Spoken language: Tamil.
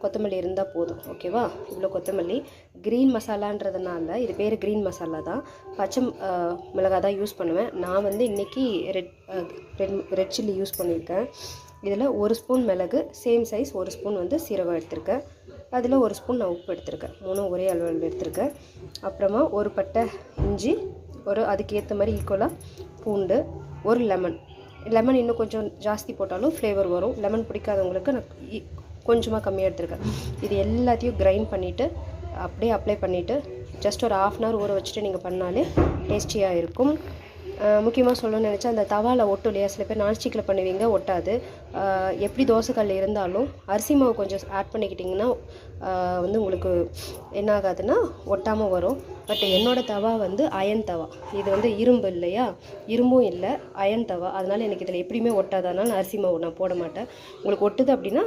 கொத்தமல்லி இருந்தால் போதும். ஓகேவா? இவ்வளோ கொத்தமல்லி. க்ரீன் மசாலான்றதுனால இது பேர் க்ரீன் மசாலா தான். பச்சை மிளகாய் தான் யூஸ் பண்ணுவேன். நான் வந்து இன்றைக்கி ரெட் சில்லி யூஸ் பண்ணியிருக்கேன். இதில் 1 ஸ்பூன் மிளகு, சேம் சைஸ் 1 ஸ்பூன் வந்து சீரகம் எடுத்திருக்கேன். அதில் 1 ஸ்பூன் நான் உப்பு எடுத்திருக்கேன். 3 ஒரே அளவில் எடுத்திருக்கேன். அப்புறமா ஒரு பட்டை இஞ்சி, அதுக்கேற்ற மாதிரி ஈக்குவலாக பூண்டு, ஒரு லெமன் இன்னும் கொஞ்சம் ஜாஸ்தி போட்டாலும் ஃப்ளேவர் வரும். லெமன் பிடிக்காதவங்களுக்கு நான் கொஞ்சமாக கம்மியாக எடுத்திருக்கேன். இது எல்லாத்தையும் கிரைண்ட் பண்ணிவிட்டு அப்படியே அப்ளை பண்ணிவிட்டு ஜஸ்ட் ஒரு 1/2 hour ஊற வச்சுட்டு நீங்கள் பண்ணாலே டேஸ்டியாக இருக்கும். முக்கியமாக சொல்லணும்னு நினச்சா அந்த தவாவில் ஒட்டும் இல்லையா, சில பேர் நான்ஸ்டிக்கில் பண்ணுவீங்க, ஒட்டாது. எப்படி தோசைக்கல் இருந்தாலும் அரிசி மாவு கொஞ்சம் ஆட் பண்ணிக்கிட்டிங்கன்னா வந்து உங்களுக்கு என்ன ஆகாதுன்னா ஒட்டாமல் வரும். பட் என்னோடய தவா வந்து அயன் தவா. இது வந்து இரும்பு இல்லையா, இரும்பும் இல்லை, அயன் தவா. அதனால் எனக்கு இதில் எப்படியுமே ஒட்டாதனால அரிசி மாவு நான் போட மாட்டேன். உங்களுக்கு ஒட்டுது அப்படின்னா